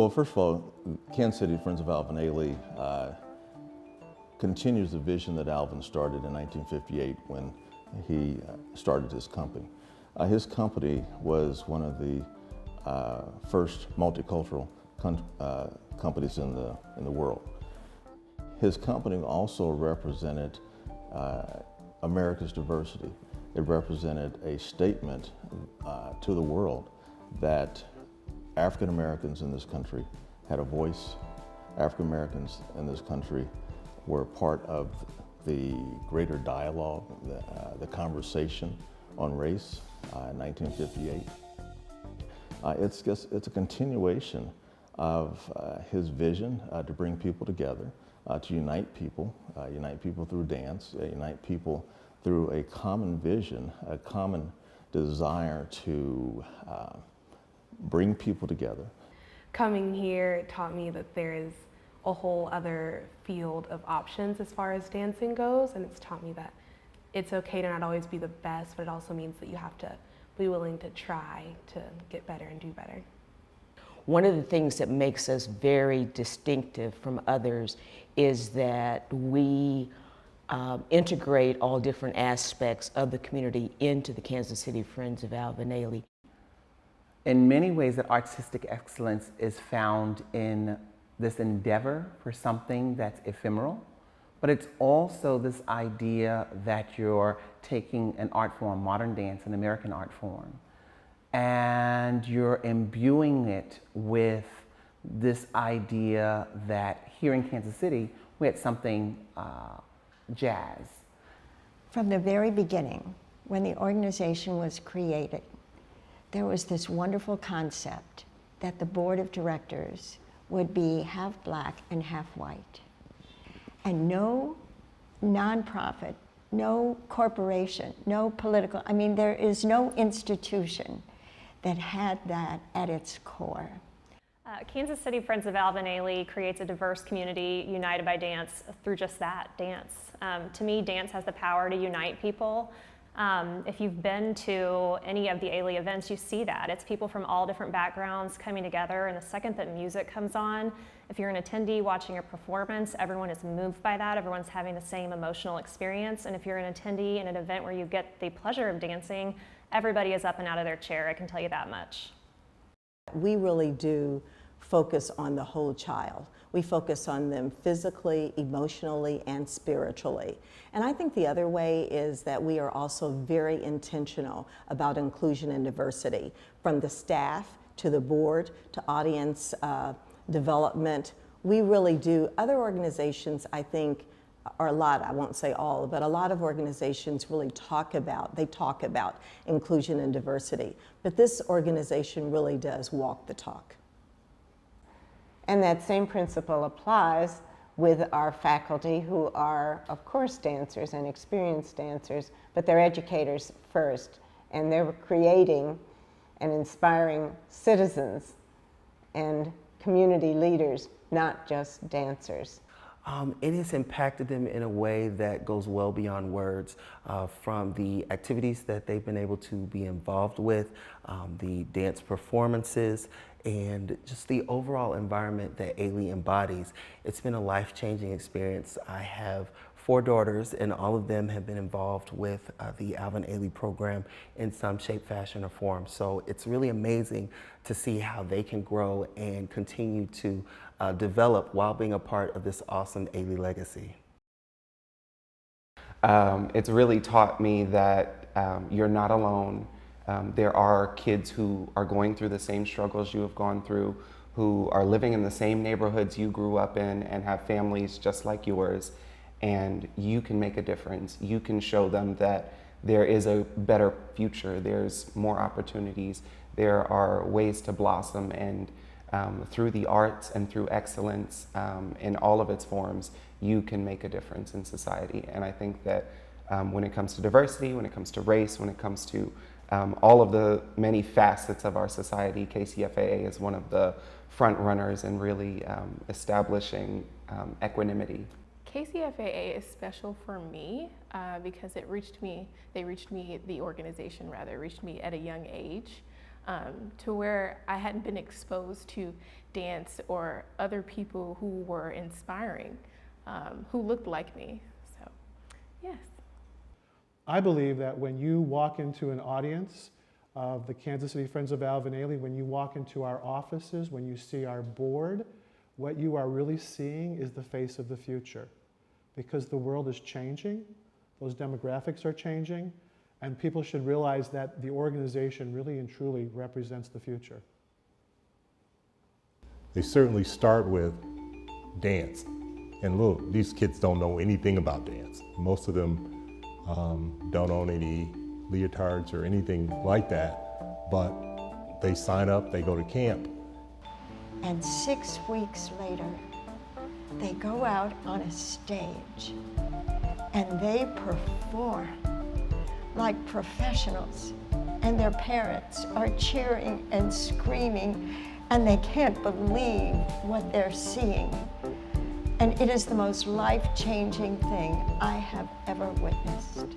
Well, first of all, Kansas City Friends of Alvin Ailey continues the vision that Alvin started in 1958 when he started his company. His company was one of the first multicultural companies in the world. His company also represented America's diversity. It represented a statement to the world that African Americans in this country had a voice. African Americans in this country were part of the greater dialogue, the conversation on race in 1958. It's a continuation of his vision to bring people together, to unite people through dance, unite people through a common vision, a common desire to bring people together. Coming here taught me that there is a whole other field of options as far as dancing goes, and it's taught me that it's okay to not always be the best, but it also means that you have to be willing to try to get better and do better. One of the things that makes us very distinctive from others is that we integrate all different aspects of the community into the Kansas City Friends of Alvin Ailey. In many ways, that artistic excellence is found in this endeavor for something that's ephemeral, but it's also this idea that you're taking an art form, modern dance, an American art form, and you're imbuing it with this idea that here in Kansas City, we had something jazz. From the very beginning, when the organization was created, there was this wonderful concept that the board of directors would be half black and half white. And no nonprofit, no corporation, no political, I mean, there is no institution that had that at its core. Kansas City Friends of Alvin Ailey creates a diverse community united by dance through just that, dance. To me, dance has the power to unite people. If you've been to any of the Ailey events, you see that. It's people from all different backgrounds coming together, and the second that music comes on, if you're an attendee watching a performance, everyone is moved by that, everyone's having the same emotional experience, and if you're an attendee in an event where you get the pleasure of dancing, everybody is up and out of their chair, I can tell you that much. We really do focus on the whole child. We focus on them physically, emotionally, and spiritually. And I think the other way is that we are also very intentional about inclusion and diversity, from the staff to the board to audience development. We really do. Other organizations, I think, or a lot, I won't say all, but a lot of organizations really talk about inclusion and diversity. But this organization really does walk the talk. And that same principle applies with our faculty, who are, of course, dancers and experienced dancers, but they're educators first, and they're creating and inspiring citizens and community leaders, not just dancers. It has impacted them in a way that goes well beyond words, from the activities that they've been able to be involved with, the dance performances, and just the overall environment that Ailey embodies. It's been a life-changing experience. I have 4 daughters, and all of them have been involved with the Alvin Ailey program in some shape, fashion, or form. So it's really amazing to see how they can grow and continue to develop while being a part of this awesome Ailey legacy. It's really taught me that you're not alone. There are kids who are going through the same struggles you have gone through, who are living in the same neighborhoods you grew up in and have families just like yours, and you can make a difference. You can show them that there is a better future, there's more opportunities, there are ways to blossom, and through the arts and through excellence in all of its forms, you can make a difference in society. And I think that when it comes to diversity, when it comes to race, when it comes to all of the many facets of our society, KCFAA is one of the front runners in really establishing equanimity. KCFAA is special for me because the organization rather reached me at a young age. to where I hadn't been exposed to dance or other people who were inspiring, who looked like me. So, yes. I believe that when you walk into an audience of the Kansas City Friends of Alvin Ailey, when you walk into our offices, when you see our board, what you are really seeing is the face of the future. Because the world is changing, those demographics are changing, and people should realize that the organization really and truly represents the future. They certainly start with dance. And look, these kids don't know anything about dance. Most of them don't own any leotards or anything like that, but they sign up, they go to camp. And 6 weeks later, they go out on a stage and they perform like professionals, and their parents are cheering and screaming, and they can't believe what they're seeing. And it is the most life-changing thing I have ever witnessed.